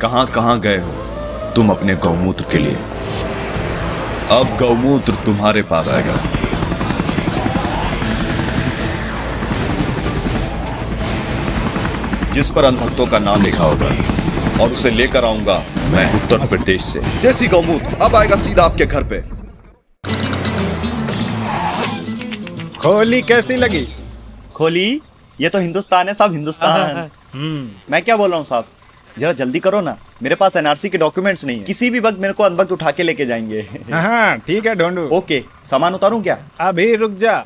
कहां कहां गए हो तुम अपने गौमूत्र के लिए। अब गौमूत्र तुम्हारे पास आएगा। जिस पर अंधभक्तों का नाम लिखा होगा और उसे लेकर आऊंगा मैं उत्तर प्रदेश से। देसी गौमूत्र अब आएगा सीधा आपके घर पे। खोली कैसी लगी? खोली? ये तो हिंदुस्तान है साहब, हिंदुस्तान। मैं क्या बोल रहा हूँ साहब, जरा जल्दी करो ना, मेरे पास एनआरसी के डॉक्यूमेंट्स नहीं है। किसी भी वक्त मेरे को अंधभक्त उठा के लेके जाएंगे। हाँ ठीक है ढूंढू। ओके, सामान उतारूं क्या? अभी रुक जा,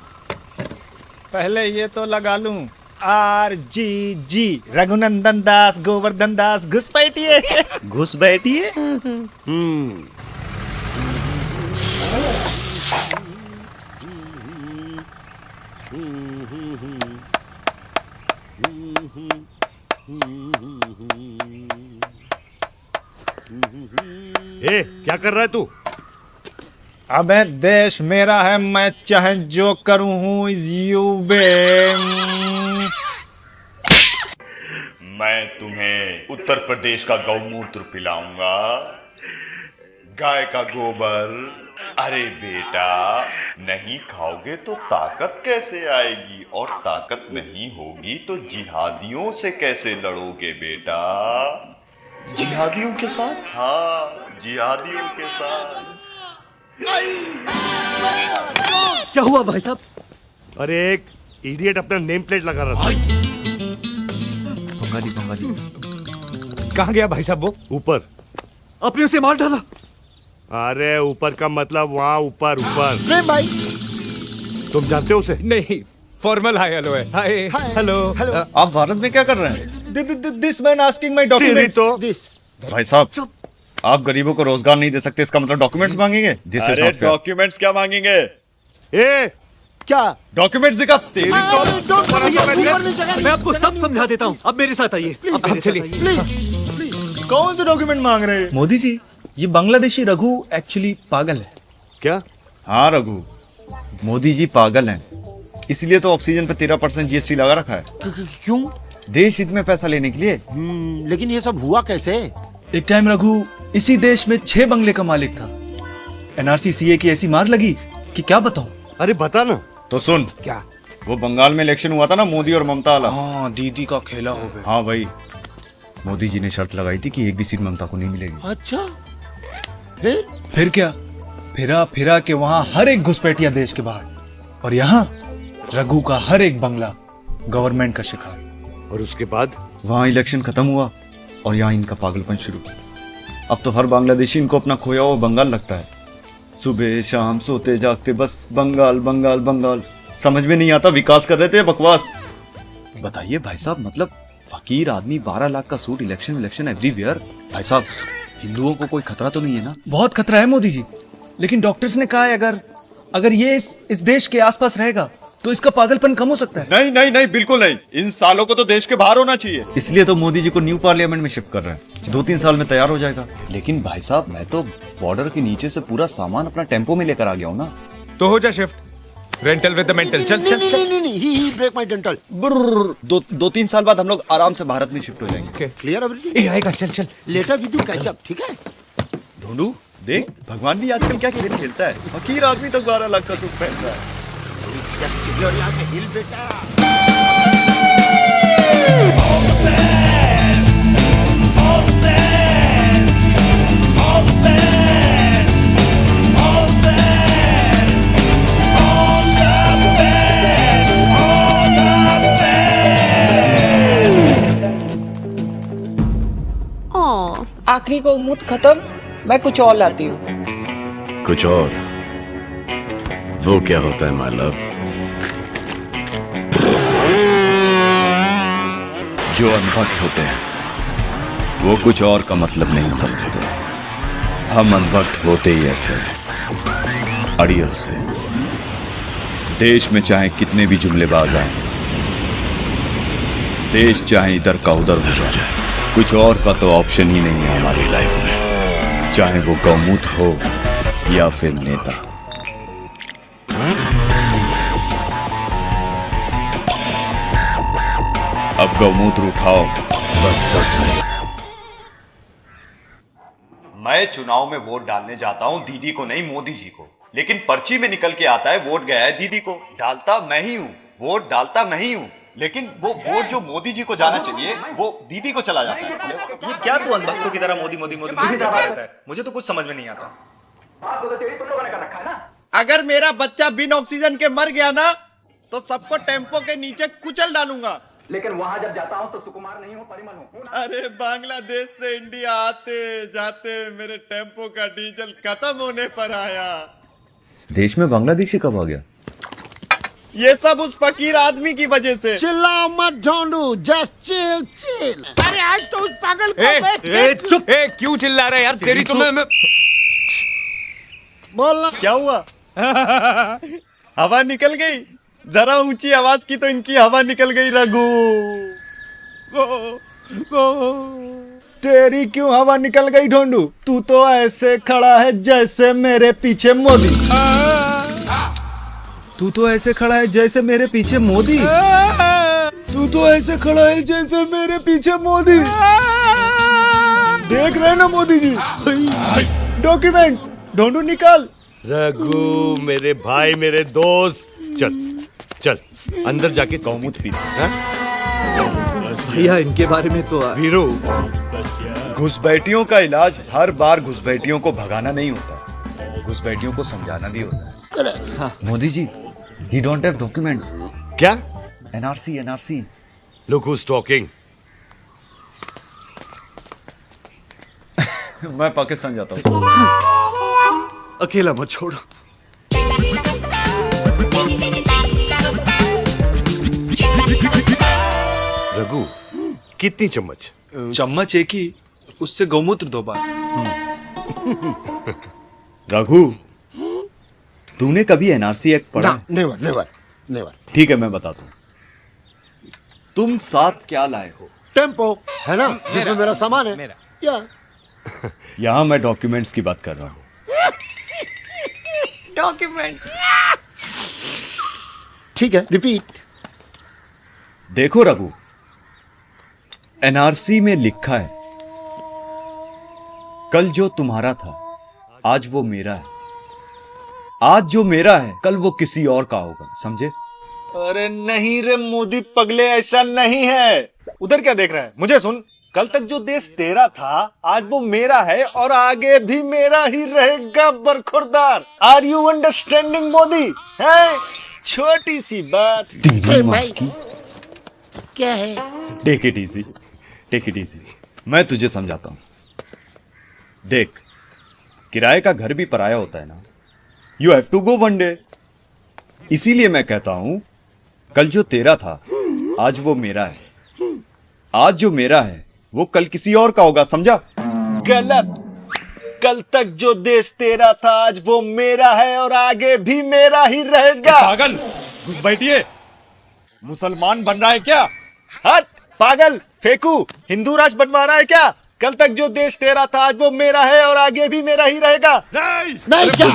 पहले ये तो लगा लूं। RGG रघुनंदन दास गोवर्धन दास घुसपैठिए। घुस बैठिए। क्या कर रहा है तू? अबे देश मेरा है, मैं चाहे जो करूं हूँ इज यू बे। मैं तुम्हें उत्तर प्रदेश का गौमूत्र पिलाऊंगा, गाय का गोबर। अरे बेटा, नहीं खाओगे तो ताकत कैसे आएगी, और ताकत नहीं होगी तो जिहादियों से कैसे लड़ोगे बेटा? जिहादियों के साथ? हाँ, जिहादियों के साथ। क्या हुआ भाई साहब? अरे एक इडियट अपना नेम प्लेट लगा रहा था। बंगाली बंगाली। कहाँ गया भाई साहब वो? ऊपर। आपने उसे मार डाला? अरे ऊपर का मतलब वहाँ ऊपर ऊपर। प्रेम भाई, तुम जानते हो उसे? नहीं, फॉर्मल हाय हेलो है। Hi hello. आप भारत में क्या कर रहे हैं? This man asking my documents. तो दिस भाई साहब, आप गरीबों को रोजगार नहीं दे सकते, इसका मतलब डॉक्यूमेंट्स मांगेंगे? This is not fair. Documents क्या मांगेंगे? ए क्या? डॉक्यूमेंट्स दिखा। मैं आपको सब समझा देता हूँ, अब मेरे साथ आइए। अब मेरे साथ आइए। प्लीज। कौन से डॉक्यूमेंट मांग रहे हैं? मोदी जी, ये बांग्लादेशी रघु एक्चुअली पागल है। क्या? हाँ रघु, मोदी जी पागल हैं, इसलिए तो ऑक्सीजन पे 13% जीएसटी लगा रखा है। क्यों? देश हित में पैसा लेने के लिए। लेकिन ये सब हुआ कैसे? एक टाइम रघु इसी देश में 6 बंगले का मालिक था। एनआरसी सीए की ऐसी मार लगी कि क्या बताऊं। अरे बता ना। तो सुन, क्या? वो बंगाल में इलेक्शन हुआ था ना, मोदी और ममता वाला। हाँ, दीदी का खेला हो गया। हाँ भाई, मोदी जी ने शर्त लगाई थी कि एक भी सीट ममता को नहीं मिलेगी। अच्छा, फिर क्या? फिरा फिरा के वहाँ हर एक घुसपैठिया देश के बाहर, और यहाँ रघु का हर एक बंगला गवर्नमेंट का शिकार। और उसके बाद? वहाँ इलेक्शन खत्म हुआ और यहाँ इनका पागलपन शुरू। अब तो हर बांग्लादेशी इनको अपना खोया हुआ बंगाल लगता है। सुबह शाम सोते जागते बस बंगाल बंगाल बंगाल। समझ में नहीं आता विकास कर रहे थे बकवास। बताइए भाई साहब, मतलब फकीर आदमी 12 लाख का सूट, इलेक्शन एवरीवेयर। भाई साहब, हिंदुओं को कोई खतरा तो नहीं है ना? बहुत खतरा है मोदी जी, लेकिन डॉक्टर्स ने कहा है अगर ये इस देश के आसपास रहेगा तो इसका पागलपन कम हो सकता है। नहीं नहीं नहीं, बिल्कुल नहीं। इन सालों को तो देश के बाहर होना चाहिए। इसलिए तो मोदी जी को न्यू पार्लियामेंट में शिफ्ट कर रहे हैं। 2-3 साल में तैयार हो जाएगा। लेकिन भाई साहब, मैं तो बॉर्डर के नीचे से पूरा सामान अपना टेम्पो में लेकर आ गया हूँ ना। तो हो जा shift. Rental with the mental. चल चल चल। नहीं, ही ब्रेक माय डेंटल। 2-3 साल बाद हम लोग आराम से भारत में शिफ्ट हो जाएंगे। Clear everything? ए आएगा, चल चल। Later we do catch up, ठीक है? ढूंढू देख, भगवान भी आजकल क्या खेल खेलता है। फकीर आदमी तो 12 लाख का सूट पहन रहा है। यहाँ से हिल बेटा। आखिरी को मुद खत्म, मैं कुछ और लाती हूँ। कुछ और? वो क्या होता है माय लव? जो अनभक्त होते हैं वो कुछ और का मतलब नहीं समझते। हम अनभक्त होते ही ऐसे हैं, अड़ियल से। देश में चाहे कितने भी जुमलेबाज आए, देश चाहे इधर का उधर हो जाए, कुछ और का तो ऑप्शन ही नहीं है हमारी लाइफ में, चाहे वो गौमूत्र हो या फिर नेता। अब गौमूत्र उठाओ, बस 10 मिनट। मैं चुनाव में वोट डालने जाता हूँ दीदी को नहीं मोदी जी को, लेकिन पर्ची में निकल के आता है वोट गया है दीदी को। डालता मैं ही हूँ, वोट डालता मैं ही हूँ, लेकिन वो वोट जो मोदी जी को जाना चाहिए वो दीदी को चला जाता है। ये क्या तू अंधभक्तों की तरह मोदी मोदी मोदी मोदी करता रहता है? मुझे तो कुछ समझ में नहीं आता। अगर मेरा बच्चा बिन ऑक्सीजन के मर गया ना तो सबको टेम्पो के नीचे कुचल डालूंगा। लेकिन वहां जब जाता हूं तो सुकुमार नहीं हूं, परिमल हूं। अरे बांग्लादेश से इंडिया आते जाते मेरे टेम्पो का डीजल खत्म होने पर आया। देश में बांग्लादेशी कब आ गया? ये सब उस फकीर आदमी की वजह से। चिल्लाओ मत ढोंडू, जस्ट चिल चिल। अरे आज तो उस पागल को चुप। क्यों चिल्ला रहे यार? तेरी तो मैं बोलना। क्या हुआ? हवा निकल गई। जरा ऊंची आवाज की तो इनकी हवा निकल गई। रघु तेरी क्यों हवा निकल गई ढोंडू? तू तो ऐसे खड़ा है जैसे मेरे पीछे मोदी। तू तो ऐसे खड़ा है जैसे मेरे पीछे मोदी। तू तो ऐसे खड़ा है जैसे मेरे पीछे मोदी। देख रहे ना मोदी जी? डॉक्यूमेंट्स ढोंडू निकाल। रघु मेरे भाई, मेरे दोस्त, चल चल अंदर जाके गौमूत्र पी। भैया इनके बारे में तो वीरू, घुसपैठियों का इलाज हर बार घुसपैठियों को भगाना नहीं होता, घुसपैठियों को समझाना भी होता है। Modi ji, he don't have documents. क्या? NRC, NRC. Look who's talking. मैं पाकिस्तान जाता हूँ। अकेला मत छोड़ो। रघु, कितनी चम्मच? चम्मच एक ही, उससे गौमूत्र 2 बार। रघु, तूने कभी एनआरसी एक्ट पढ़ा? Never never never. ठीक है मैं बताता हूँ। तुम साथ क्या लाए हो? टेम्पो है ना, जिसमें मेरा सामान है। या यहाँ मैं डॉक्यूमेंट्स की बात कर रहा हूँ। ठीक है, रिपीट। देखो रघु, एनआरसी में लिखा है कल जो तुम्हारा था आज वो मेरा है, आज जो मेरा है कल वो किसी और का होगा, समझे? अरे नहीं रे मोदी पगले, ऐसा नहीं है। उधर क्या देख रहा है? मुझे सुन, कल तक जो देश तेरा था आज वो मेरा है और आगे भी मेरा ही रहेगा। बरखुरदार, आर यू अंडरस्टैंडिंग मोदी? है छोटी सी बात। भाई क्या है? Take it easy, take it easy. मैं तुझे समझाता हूं। देख, किराए का घर भी पराया होता है ना। You have to go one day. इसीलिए मैं कहता हूं कल जो तेरा था आज वो मेरा है, आज जो मेरा है वो कल किसी और का होगा, समझा? गलत। कल तक जो देश तेरा था आज वो मेरा है और आगे भी मेरा ही रहेगा। पागल, घुस बैठिए। मुसलमान बन रहा है क्या? हट पागल, फेंकू, हिंदू राष्ट्र बनवा रहा है क्या? कल तक जो देश तेरा था आज वो मेरा है और आगे भी मेरा ही रहेगा। नहीं क्या?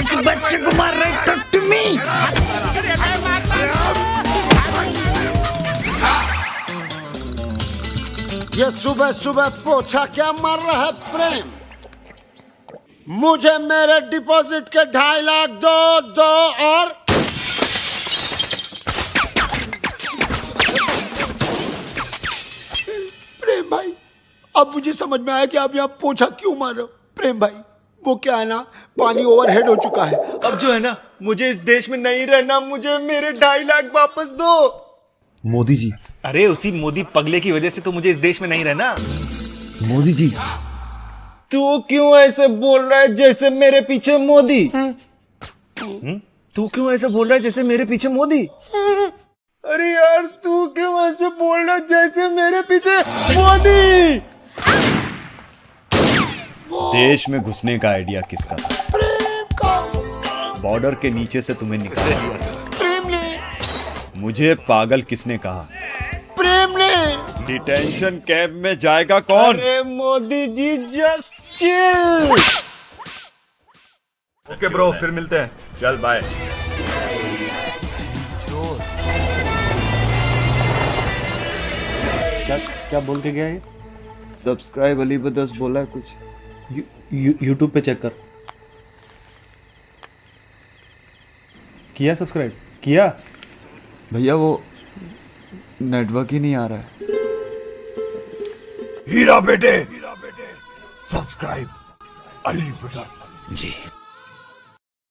इस बच्चे को मार रहे टॉक टू मी। ये सुबह सुबह पोछा क्या मार रहा है प्रेम? मुझे मेरे डिपॉजिट के 2.5 लाख दो और प्रेम भाई, अब मुझे समझ में आया कि आप यहाँ पोछा क्यों मार रहे हो। प्रेम भाई, वो क्या है ना, पानी ओवरहेड हो चुका है। अब जो है ना, मुझे इस देश में नहीं रहना, मुझे मेरे 2.5 लाख वापस दो। मोदी जी, अरे उसी मोदी पगले की वजह से तो मुझे इस देश में नहीं रहना। मोदी जी, तू क्यों ऐसे बोल रहा है जैसे मेरे पीछे मोदी? तू क्यों ऐसे बोल रहा है जैसे मेरे पीछे मोदी? अरे यार, तू क्यों ऐसे बोल रहा है जैसे मेरे पीछे मोदी? देश में घुसने का आइडिया किसका था? प्रेम का। बॉर्डर के नीचे से तुम्हें निकाला किसने? प्रेम ने। मुझे पागल किसने कहा? प्रेम ने। डिटेंशन कैंप में जाएगा कौन? अरे Modi ji, just chill. Okay bro, फिर मिलते हैं। चल बाय। क्या बोल के गया ये? सब्सक्राइब अली बदस बोला है कुछ। यूट्यूब पे चेक कर। किया सब्सक्राइब? किया? भैया वो नेटवर्क ही नहीं आ रहा है। हीरा बेटे सब्सक्राइब अली ब्रदर्स। जी